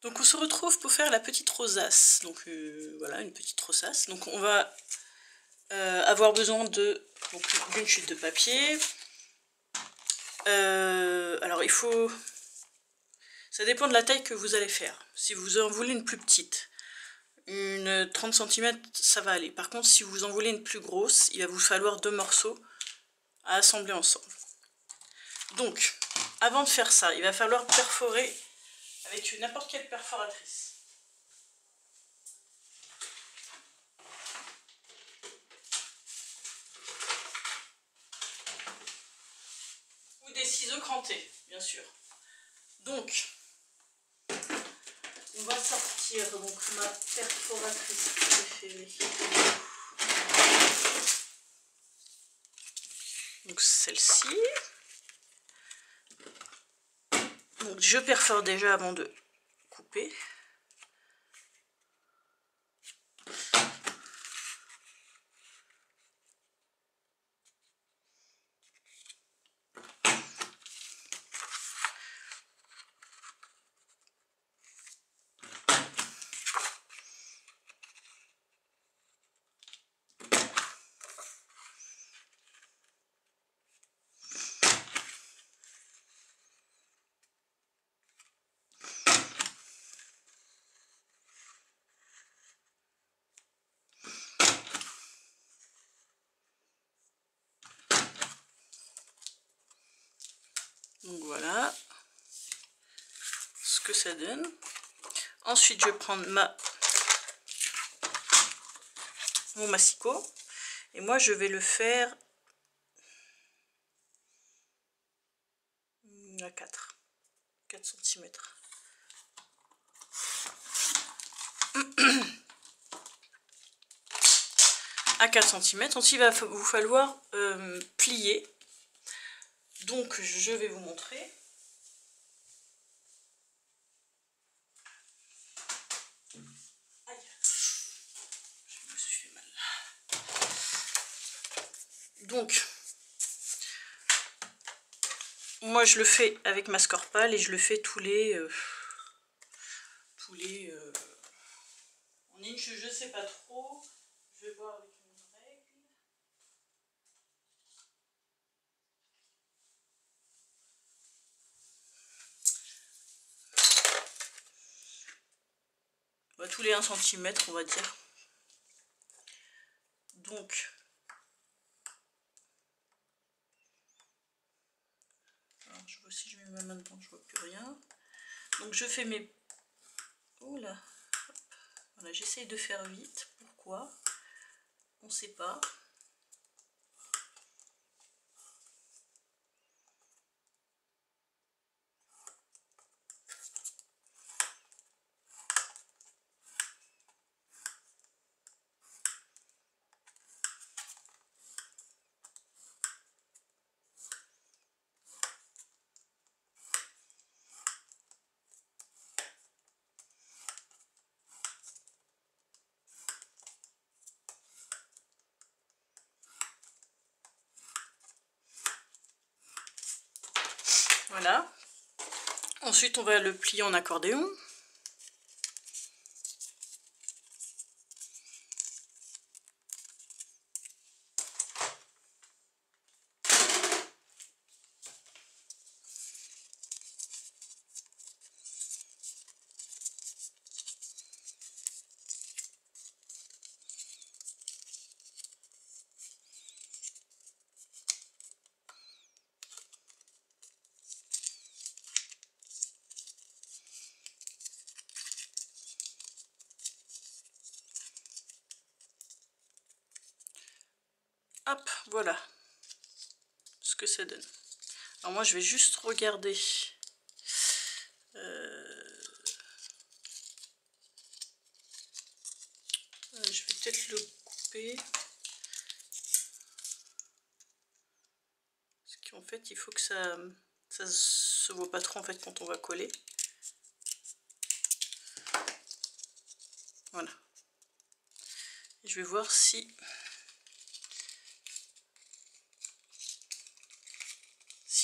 Donc on se retrouve pour faire la petite rosace. Donc voilà, une petite rosace. Donc on va avoir besoin d'une chute de papier. Alors il faut... Ça dépend de la taille que vous allez faire. Si vous en voulez une plus petite, une 30 cm, ça va aller. Par contre, si vous en voulez une plus grosse, il va vous falloir 2 morceaux à assembler ensemble. Donc, avant de faire ça, il va falloir perforer avec n'importe quelle perforatrice. Ou des ciseaux crantés, bien sûr. Donc, on va sortir donc ma perforatrice préférée. Donc celle-ci. Donc je perfore déjà avant de couper. Donc voilà ce que ça donne. Ensuite, je vais prendre mon massicot et moi je vais le faire à 4 cm. À 4 cm. Ensuite, il va vous falloir plier. Donc, je vais vous montrer. Aïe, je me suis fait mal. Donc, moi je le fais avec ma scorpale et je le fais tous les en inch, je sais pas trop. Je vais voir avec une règle. Bah, tous les 1 cm, on va dire. Donc, alors, je vois si je mets ma main dedans, je vois plus rien. Donc je fais mes... Oula. Voilà, j'essaye de faire vite. Pourquoi? On ne sait pas. Voilà. Ensuite, on va le plier en accordéon. Hop, voilà ce que ça donne. Alors moi, je vais juste regarder. Je vais peut-être le couper. Parce qu'en fait, il faut que ça se voit pas trop en fait quand on va coller. Voilà. Et je vais voir s'il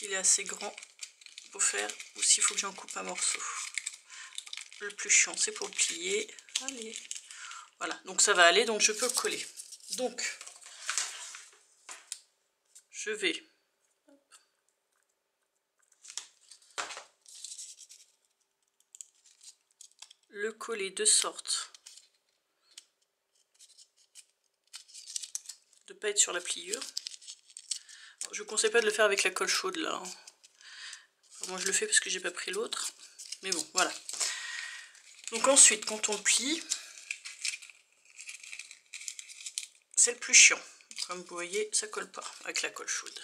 est assez grand pour faire, ou s'il faut que j'en coupe un morceau. le plus chiant, c'est pour le plier. Allez, voilà, donc ça va aller, donc je peux le coller. Donc, je vais le coller de sorte de ne pas être sur la pliure. Alors, je ne conseille pas de le faire avec la colle chaude là. Hein. Moi je le fais parce que j'ai pas pris l'autre. Mais bon, voilà. Donc ensuite, quand on le plie, c'est le plus chiant. Comme vous voyez, ça colle pas avec la colle chaude.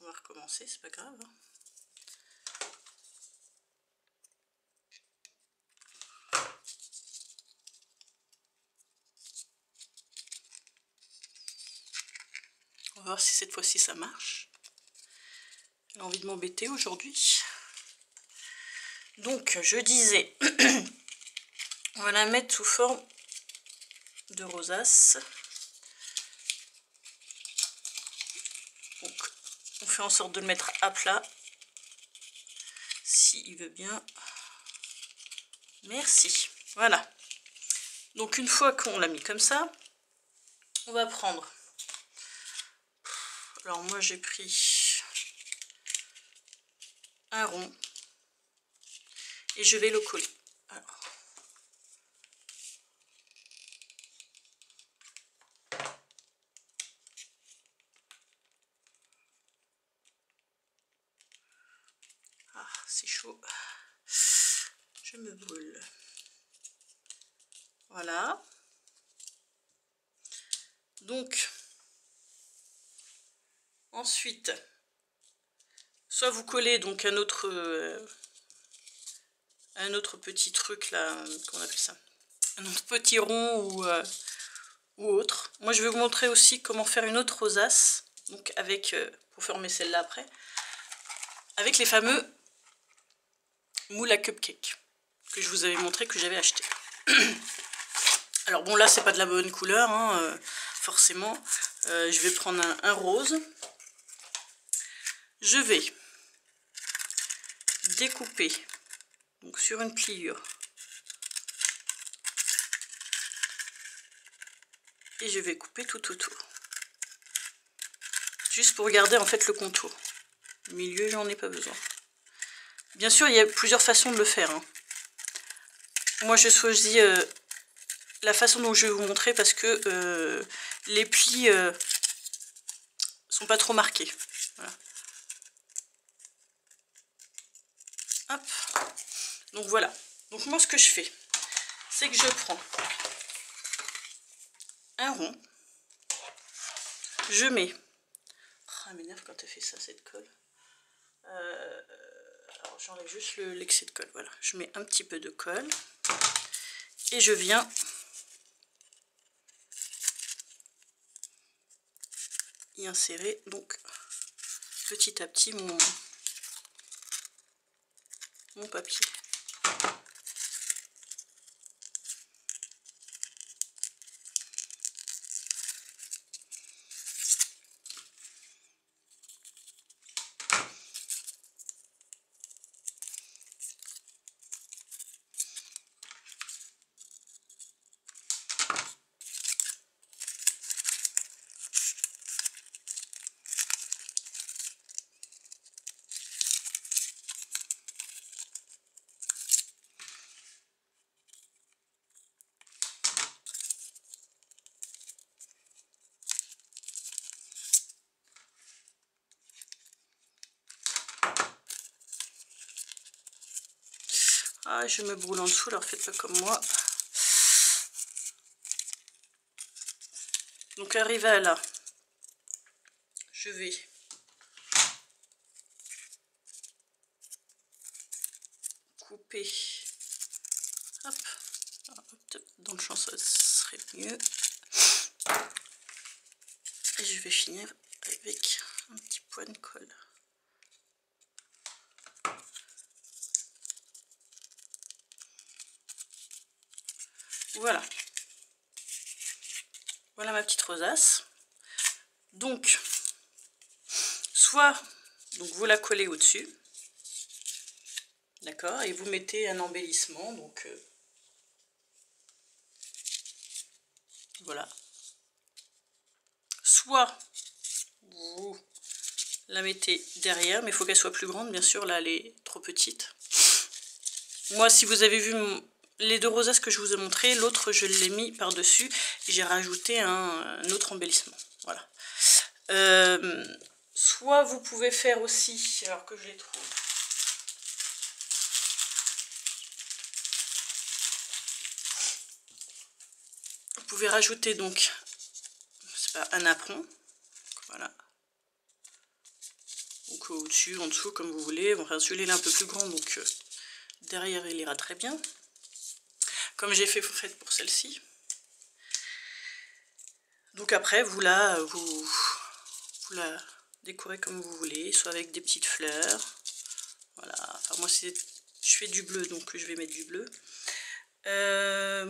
On va recommencer, c'est pas grave. Hein. On va voir si cette fois-ci ça marche. J'ai envie de m'embêter aujourd'hui. Donc, je disais, on va la mettre sous forme de rosace. Donc, on fait en sorte de le mettre à plat. S'il veut bien. Merci. Voilà. Donc, une fois qu'on l'a mis comme ça, on va prendre. Alors, moi, j'ai pris un rond. Et je vais le coller. Alors. Ah, c'est chaud. Je me brûle. Voilà. Donc, ensuite, soit vous collez donc un autre petit truc là, comment on appelle ça, un autre petit rond ou autre. Moi, je vais vous montrer aussi comment faire une autre rosace, donc avec, pour former celle-là après, avec les fameux moules à cupcake que je vous avais montré que j'avais acheté. Alors bon, là c'est pas de la bonne couleur, hein, forcément. Je vais prendre un rose. Je vais découper donc sur une pliure et je vais couper tout autour, juste pour garder en fait le contour. Le milieu, j'en ai pas besoin. Bien sûr, il y a plusieurs façons de le faire. Hein. Moi, je choisis la façon dont je vais vous montrer parce que les plis sont pas trop marqués. Voilà. Hop. Donc voilà. Donc moi, ce que je fais, c'est que je prends un rond. Je mets... Oh, elle m'énerve quand elle fait ça, cette colle. Alors j'enlève juste l'excès de colle. Voilà. Je mets un petit peu de colle. Et je viens y insérer donc petit à petit mon papier. Ah, je me brûle en dessous, alors faites pas comme moi. Donc arrivé à là, je vais couper. Hop, dans le champ ça serait mieux. Et je vais finir avec un petit point de colle. Voilà. Voilà ma petite rosace. Donc, soit Donc vous la collez au-dessus. D'accord? Et vous mettez un embellissement. Donc voilà. Soit vous la mettez derrière, mais il faut qu'elle soit plus grande, bien sûr, là elle est trop petite. Moi, si vous avez vu les deux rosaces que je vous ai montré, l'autre je l'ai mis par-dessus et j'ai rajouté un autre embellissement. Voilà. Soit vous pouvez faire aussi, alors que je les trouve, vous pouvez rajouter donc un apron, voilà. Donc au-dessus, en dessous, comme vous voulez. Enfin, celui-là il est un peu plus grand, donc derrière il ira très bien. Comme j'ai fait pour celle-ci. Donc après, vous la décorez comme vous voulez, soit avec des petites fleurs. Voilà. Enfin, moi, je fais du bleu, donc je vais mettre du bleu.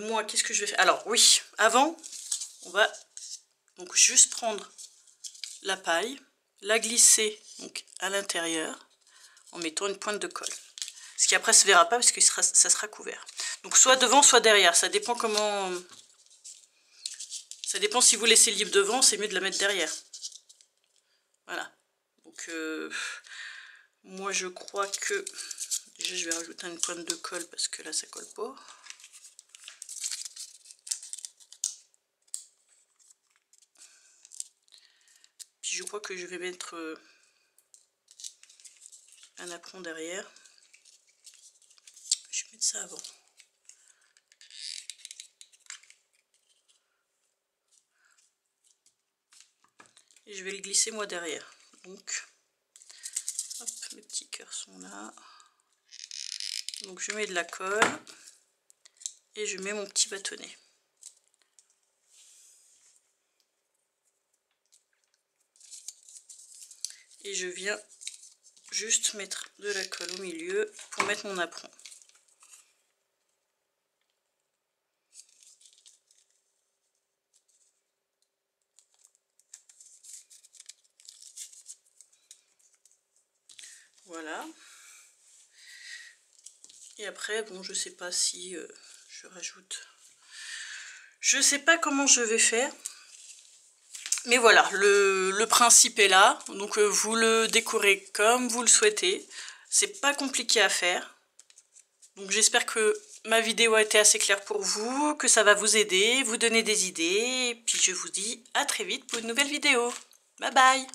Moi, qu'est-ce que je vais faire? Alors, oui, avant, on va donc juste prendre la paille, la glisser donc à l'intérieur en mettant une pointe de colle. Ce qui après se verra pas parce que ça sera couvert. Donc soit devant, soit derrière. Ça dépend comment. Ça dépend si vous laissez libre devant, c'est mieux de la mettre derrière. Voilà. Donc moi je crois que déjà je vais rajouter une pointe de colle parce que là ça colle pas. Puis je crois que je vais mettre un apron derrière. Je vais mettre ça avant. Et je vais le glisser moi derrière. Donc, hop, mes petits cœurs sont là. Donc je mets de la colle et je mets mon petit bâtonnet. Et je viens juste mettre de la colle au milieu pour mettre mon apron. Voilà. Et après, bon, je sais pas si je rajoute. Je sais pas comment je vais faire. Mais voilà, le principe est là. Donc vous le décorez comme vous le souhaitez. C'est pas compliqué à faire. Donc j'espère que ma vidéo a été assez claire pour vous, que ça va vous aider, vous donner des idées. Et puis je vous dis à très vite pour une nouvelle vidéo. Bye bye!